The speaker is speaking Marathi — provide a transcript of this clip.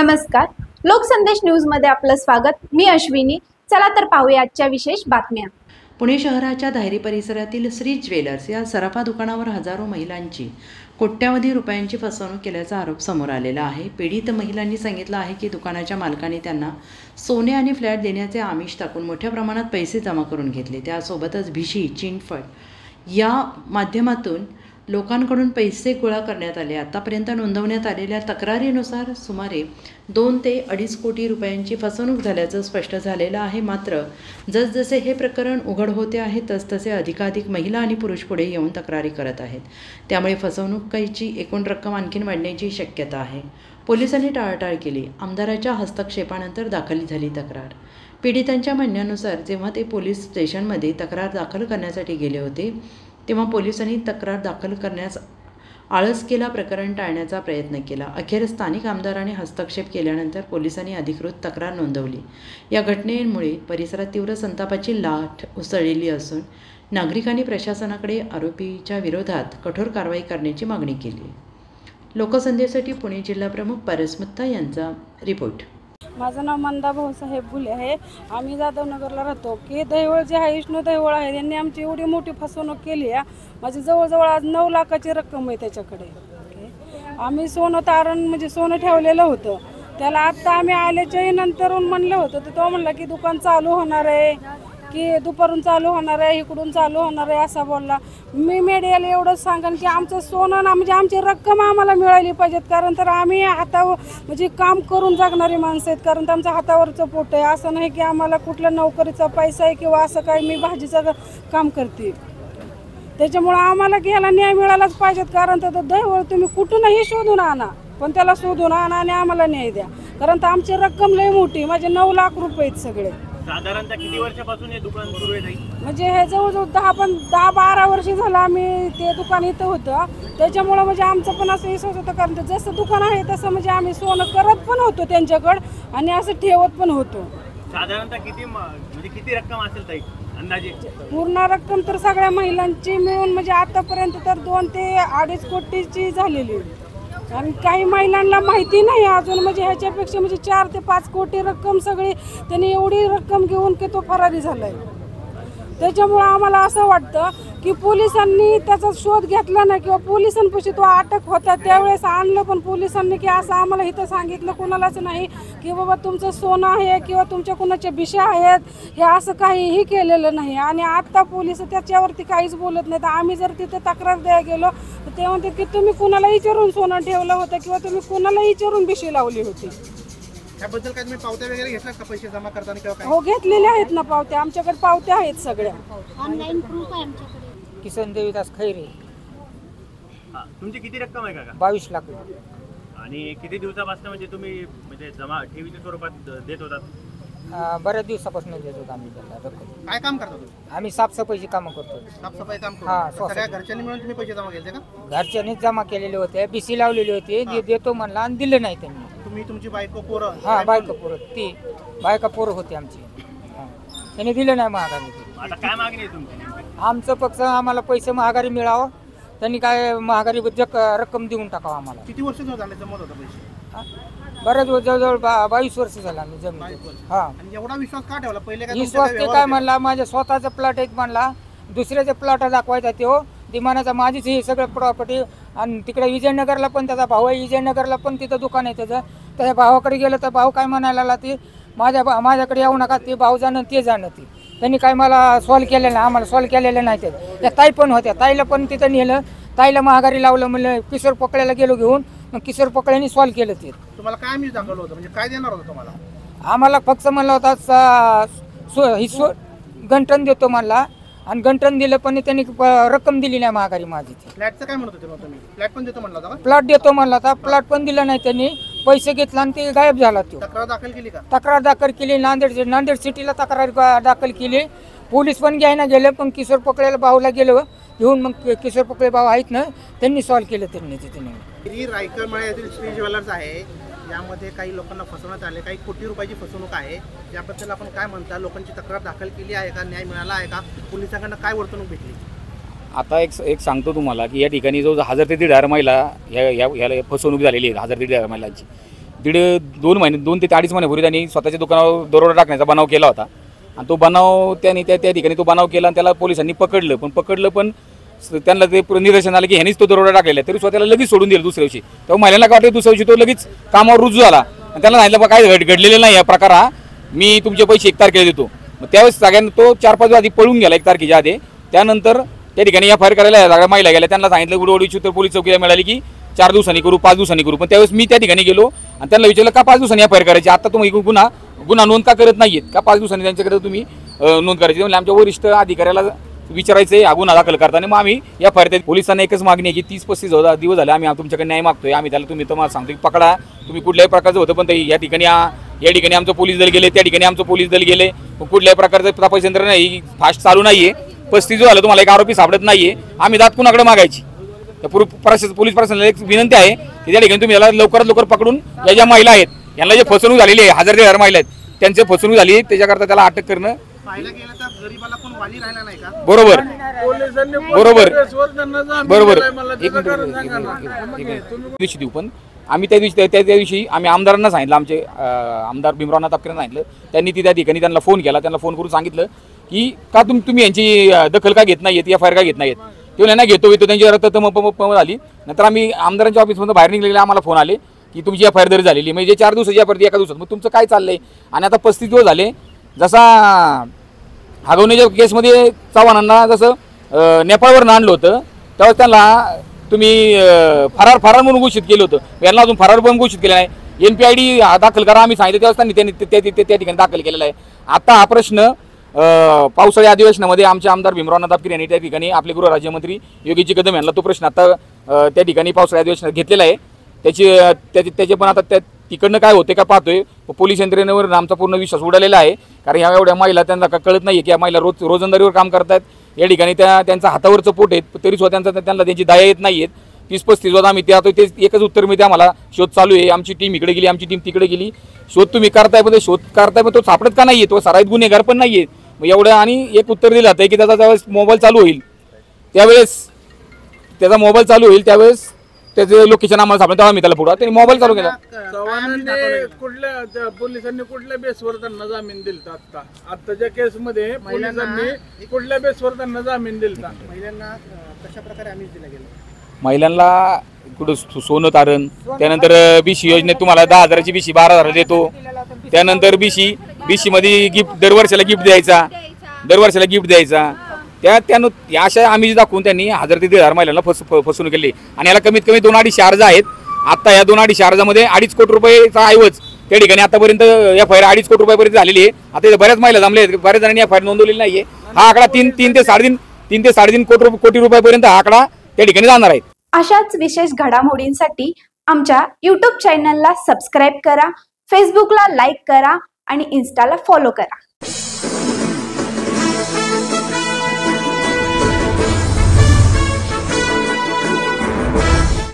नमस्कार, लोकसंदेश न्यूजमध्ये आपलं स्वागत। मी अश्विनी। चला तर पाहूया आजच्या विशेष बातम्या। पुणे शहराच्या धायरी परिसरातील श्री ज्वेलर्स या सराफा दुकानावर हजारो महिलांची कोट्यावधी रुपयांची फसवणूक केल्याचा आरोप समोर आलेला आहे। पीडित महिलांनी सांगितलं आहे की दुकानाच्या मालकाने त्यांना सोने आणि फ्लॅट देण्याचे आमिष टाकून मोठ्या प्रमाणात पैसे जमा करून घेतले। त्यासोबतच भिशी, चिटफंड या माध्यमातून लोकांकडून पैसे गोळा करण्यात आले। आतापर्यंत नोंदवण्यात आलेल्या तक्रारीनुसार सुमारे 2 ते 2.5 कोटी रुपयांची फसवणूक झाल्याचं स्पष्ट झालेलं आहे। मात्र जसजसे हे प्रकरण उघड होते आहे तसतसे अधिकाधिक महिला आणि पुरुष पुढे येऊन तक्रारी करत आहेत। त्यामुळे फसवणुकीची एकूण रक्कम आणखीन वाढण्याची शक्यता आहे। पोलिसांनी टाळाटाळ केली। आमदाराच्या हस्तक्षेपानंतर दाखल झाली तक्रार। पीडितांच्या म्हणण्यानुसार जेव्हा ते पोलीस स्टेशनमध्ये तक्रार दाखल करण्यासाठी गेले होते तेव्हा पोलिसांनी तक्रार दाखल करण्यास आळस केला। प्रकरण टाळण्याचा प्रयत्न केला। अखेर स्थानिक आमदाराने हस्तक्षेप केल्यानंतर पोलिसांनी अधिकृत तक्रार नोंदवली। या घटनेमुळे परिसरात तीव्र संतापाची लाट उसळलेली असून नागरिकांनी प्रशासनाकडे आरोपीच्या विरोधात कठोर कारवाई करण्याची मागणी केली। लोकसंदेशसाठी पुणे जिल्हा प्रमुख पारस मुत्ता यांचा रिपोर्ट। माझं नाव मंदा भाऊसाहेब बुले आहे। आम्ही जाधवनगरला राहतो की दहिवळ जे आहे विष्णू दहिवळ आहे यांनी आमची एवढी मोठी फसवणूक केली आहे। माझी जवळजवळ आज 9 लाखाची रक्कम आहे त्याच्याकडे। आम्ही सोनं तारण म्हणजे सोनं ठेवलेलं होतं त्याला आत्ता आम्ही आल्याच्याही नंतरून म्हणलं होतं तर तो म्हणला की दुकान चालू होणार आहे की दुपारून चालू होणार आहे इकडून चालू होणार आहे असा बोलला। मी मीडियाला एवढंच सांगेन की आमचं सोनं ना म्हणजे आमची रक्कम आम्हाला मिळाली पाहिजेत कारण तर आम्ही हातावर म्हणजे काम करून जगणारी माणसं आहेत कारण तर आमच्या हातावरचं पोट आहे। असं नाही की आम्हाला कुठल्या नोकरीचा पैसा आहे किंवा असं काही मी भाजीचं काम करते त्याच्यामुळं आम्हाला घ्यायला न्याय मिळालाच पाहिजेत कारण तर दहिवळ तुम्ही कुठूनही शोधून आणा पण त्याला शोधून आणा आणि आम्हाला न्याय द्या कारण तर आमची रक्कम लय मोठी माझे 9 लाख रुपये आहेत सगळे। साधारणतः किती वर्षापासून हे दुकान सुरू आहे? म्हणजे हे जवळजवळ 10-12 वर्ष झालं आम्ही ते दुकान इथं होतं त्याच्यामुळं म्हणजे आमचं पण असं विश्वास होतं कारण जसं दुकान आहे तसं म्हणजे आम्ही सोनं करत पण होतो त्यांच्याकडं आणि असं ठेवत पण होतो। साधारणतः किती रक्कम असेल ताई अंदाजे? पूर्ण रक्कम तर सगळ्या महिलांची मिळून म्हणजे आतापर्यंत तर 2 ते 2.5 कोटीची झालेली आणि काही महिलांना माहिती नाही अजून म्हणजे ह्याच्यापेक्षा म्हणजे 4 ते 5 कोटी रक्कम सगळी त्यांनी एवढी रक्कम घेऊन की तो फरारी झालाय। त्याच्यामुळे आम्हाला असं वाटतं की पोलिसांनी त्याचा शोध घेतला नाही किंवा पोलिसांपाशी तो अटक होता त्यावेळेस आणलं पण पोलिसांनी की असं आम्हाला इथं सांगितलं कोणालाच नाही की बाबा तुमचं सोनं आहे किंवा तुमच्या कोणाच्या भिशा आहेत हे असं काहीही केलेलं नाही आणि आत्ता पोलिस त्याच्यावरती काहीच बोलत नाही। तर आम्ही जर तिथे तक्रार द्यायला गेलो तर ते म्हणतात की तुम्ही कुणाला विचारून सोनं ठेवलं होतं किंवा तुम्ही कुणाला विचारून भिशी लावली होती। त्याबद्दल काय तुम्ही पावत्या वगैरे घेतला का पैसे जमा करताना किंवा काय? हो घेतलेले आहेत ना पावत्या आमच्याकडे पावत्या आहेत सगळ्या ऑनलाइन प्रूफ आहे आमच्याकडे। किसन देवीदास खैरे। तुमची किती रक्कम आहे काका? 22 लाख। आणि किती दिवसापासून म्हणजे तुम्ही म्हणजे जमा ठेवीच्या स्वरूपात देत होतात? बऱ्याच दिवसापासून देत होतो आम्ही त्याला रक्कम। काय काम करता तुम्ही? आम्ही साफसफाईची कामं करतो। साफसफाई काम हा, करतो। सगळ्या घरच्यांनी मिळून तुम्ही पैसे जमा केले का? घरच्यांनीच जमा केलेले होते बीसी लावलेली होती देतो म्हणला आणि दिलं नाही त्यांनी। तुम्ही तुमची बायको पोरं? हा बायका पोरं ती बायका पोरं होती आमची त्यांनी दिलं नाही महागारी। आता काय मागणी आहे तुमची? आमचं पक्ष आम्हाला पैसे महागारी मिळावं त्यांनी काय महागारी रक्कम देऊन टाकावं आम्हाला। किती वर्ष झाले जमत होता पैसे? बऱ्याच जवळजवळ 22 वर्ष झालं आम्ही जमीन। हा आणि एवढा विश्वास का ठेवला? पहिले काय विश्वास ते काय म्हणला माझ्या स्वतःचा प्लॉट एक म्हणला दुसऱ्याचा प्लॉट दाखवायचा तो दिमानाचा माझीच ही सगळं प्रॉपर्टी आणि तिकडे विजयनगरला पण त्याचा भाऊ आहे विजयनगरला पण तिथं दुकान आहे त्याचं त्या भावाकडे गेलं तर भाऊ काय म्हणायला लागला ते माझ्याकडे येऊ नका ते भाऊ जाणं ते जाणं ते त्यांनी काय मला सॉल्व केलेलं नाही आम्हाला सॉल्व केलेलं नाही ते त्या ताई पण होत्या ताईला पण तिथं नेलं ताईला महागारी लावलं म्हणलं किशोर पकड्याला गेलो घेऊन मग किशोर पकड्याने सॉल्व केलं ते। तुम्हाला काय आम्ही दाखवलं होतं म्हणजे काय देणार होतं तुम्हाला? आम्हाला फक्त म्हणलं होता गंठण देतो म्हणला आणि गंठण दिलं पण त्यांनी रक्कम दिली नाही महागारी माझी। फ्लॅटचं काय म्हणत होते तुम्ही? फ्लॅट पण देतो म्हणला होता? प्लॉट देतो म्हणला होता प्लॉट पण दिला नाही त्यांनी पैसे घेतला आणि ते गायब झाला। तो तक्रार दाखल केली का? तक्रार दाखल केली नांदेड सिटीला तक्रार दाखल केली पोलीस पण घ्यायला गेले पण किशोर पकडेला भाऊला गेलो घेऊन मग किशोर पकडे भाऊ आहेत ना त्यांनी सॉल्व केलं त्यांनी तिथे। रायकरमाळे येथील श्री ज्वेलर्स आहे यामध्ये काही लोकांना फसवण्यात आले काही कोटी रुपयाची फसवणूक आहे याबद्दल आपण काय म्हणता? लोकांची तक्रार दाखल केली आहे का? न्याय मिळाला आहे का? पोलिसांकडून काय वर्तणूक भेटली? आता एक सांगतो तुम्हाला की या ठिकाणी जो 1000 ते 1500 महिला ह्याला फसवणूक झालेली आहे 1000 ते 1500 महिलांची। 2 महिने 2 ते 2.5 महिन्यापूर्वी त्यांनी स्वतःच्या दुकानावर दरोडा टाकण्याचा बनाव केला होता आणि तो बनाव त्यांनी त्या ठिकाणी तो बनाव केला आणि त्याला पोलिसांनी पकडलं पण त्यांना ते निदर्शन आलं की ह्यांनीच तो दरोडा टाकलेला आहे, तरी स्वतःला लगेच सोडून दिलं दुसऱ्या दिवशी. तेव्हा महिलांना काय वाटतं दुसऱ्या दिवशी तो लगेच कामावर रुजू झाला आणि त्यांना सांगितलं काय घडलेलं नाही हा प्रकार, हा मी तुमचे पैसे 1 तारखेला देतो. मग त्यावेळेस सगळ्यांना तो 4-5 दिवस आधी पळून गेला 1 तारखेच्या आधी. त्यानंतर त्या ठिकाणी FIR करायला सगळ्या महिला गेल्या, त्यांना सांगितलं गुडवडी तर पोलीस चौकीला मिळाली की 4 दिवसांनी करू 5 दिवसांनी करू. पण त्यावेळेस मी त्या ठिकाणी गेलो आणि त्यांना विचारलं का 5 दिवसांनी FIR करायची, आता तुम्ही गुन्हा नोंद का करत नाहीयेत, का 5 दिवसांनी त्यांच्याकडे तुम्ही नोंद करायची. म्हणजे आमच्या वरिष्ठ अधिकाऱ्याला विचारायचं आहे हा गुन्हा दाखल करताना. मग आम्ही FIR पोलिसांना एकच मागणी आहे की 30-35 दिवस झाले आम्ही तुमच्याकडे न्याय मागतोय. आम्ही त्याला तुम्हाला सांगतो की पकडा, तुम्ही कुठल्याही प्रकारचं होतं पण या ठिकाणी आमचं पोलीस दल गेले, त्या ठिकाणी आमचं पोलीस दल गेले, कुठल्याही प्रकारचं तपास यंत्र नाही, फास्ट चालू नाहीये. 35 झालं तुम्हाला एक आरोपी सापडत नाहीये, आम्ही दात कुणाकडे मागायची. पोलीस प्रशासनाला एक विनंती आहे की त्या ठिकाणी तुम्ही याला लवकरात लवकर पकडून या ज्या महिला आहेत यांना जे फसवणूक झालेली आहे 1000-1500 महिला आहेत त्यांची फसवणूक झाली त्याच्याकरता त्याला अटक करणं पाहायला गेलं तर गरीबाला पण वाली राहिला नाही का? बरोबर. दिवशी देऊ पण आम्ही त्या दिवशी आम्ही आमदारांना सांगितलं, आमचे आमदार भीमराव तापकरेंना सांगितलं. त्यांनी त्या ठिकाणी त्यांना फोन केला, त्यांना फोन करून सांगितलं की का तुम्ही यांची दखल का घेत नाहीत, FIR का घेत नाहीत. ते त्यांना घेतो त्यांची रत्तम झाली. नंतर आम्ही आमदारांच्या ऑफिसमधून बाहेर निघलेले आम्हाला फोन आले की तुमची FIR दर झालेली, म्हणजे 4 दिवसाची FIR एका दिवसात. मग तुमचं काय चाललंय? आणि आता 35 दिवस झाले. जसा हगवण्याच्या केसमध्ये चव्हाणांना जसं नेपाळवर आणलं होतं तेव्हा त्यांना तुम्ही फरार म्हणून घोषित केलं होतं, यांना अजून फरार पण घोषित केलं नाही. NPID दाखल करा आम्ही सांगितलं तेव्हा त्यांनी त्या ठिकाणी दाखल केलेला आहे. आता हा प्रश्न पावसाळी अधिवेशनामध्ये आमचे आमदार भीमराव तापकीर यांनी त्या ठिकाणी आपले गृहराज्यमंत्री योगीजी कदम यांना तो प्रश्न आता त्या ठिकाणी पावसाळी अधिवेशनात घेतलेला आहे. त्याचे पण आता तिकडनं काय होते का पाहतोय. पोलीस यंत्रणेवर आमचा पूर्ण विश्वास उडालेला आहे, कारण ह्या एवढ्या महिला त्यांना कळत नाही की या महिला रोजंदारीवर काम करतात. या ठिकाणी त्यांचा हातावरचं पोट आहे तरी सुद्धा त्यांना त्यांची दया येत नाही आहेत. 30-35 दिवस आम्ही ते एकच उत्तर मिळते आम्हाला, शोध चालू आहे, आमची टीम इकडे गेली, आमची टीम तिकडे गेली. शोध तुम्ही करताय पण तो सापडत का नाहीये, तो सराईत गुन्हेगार पण नाहीये. मग एवढं आणि एक उत्तर दिलं जातं की त्याचा ज्यावेळेस मोबाईल चालू होईल त्यावेळेस त्याचे लोकेशन आम्हाला सापडेल, तेव्हा आम्ही त्याला पुढे त्यांनी मोबाईल चालू केला. पोलिसांनी कुठल्या बेसवर त्यांना जामीन दिलता? आताच्या केसमध्ये पोलिसांनी कुठल्या बेसवर त्यांना जामीन दिलता? महिलांना कशा प्रकारे आम्ही दिला गेला? महिलांना कुठं सोनं तारण, त्यानंतर BC योजनेत तुम्हाला 10,000ची BC 12,000 देतो. त्यानंतर BC मध्ये दरवर्षाला गिफ्ट द्यायचा. त्यानं अशा आम्ही दाखवून त्यांनी 1000 ते 1,500 महिलांना फसवणूक केली. आणि याला कमीत कमी 2-2.5 अर्ज आहेत. आता या 2-2.5 अर्जामध्ये 2.5 कोटी रुपयेचा ऐवज त्या ठिकाणी आतापर्यंत FIR 2.5 कोटी रुपयापर्यंत झालेली आहे. आता बऱ्याच महिला जमले आहेत, बऱ्याच जणांनी FIR नोंदवलेली नाहीये. हा आकडा 3 ते 3.5 कोटी रुपयापर्यंत हा आकडा त्या ठिकाणी जाणार आहे. अशाच विशेष घडामोडींसाठी आमच्या YouTube चॅनलला सबस्क्राईब करा, फेसबुकला लाईक करा आणि इन्स्टाला फॉलो करा.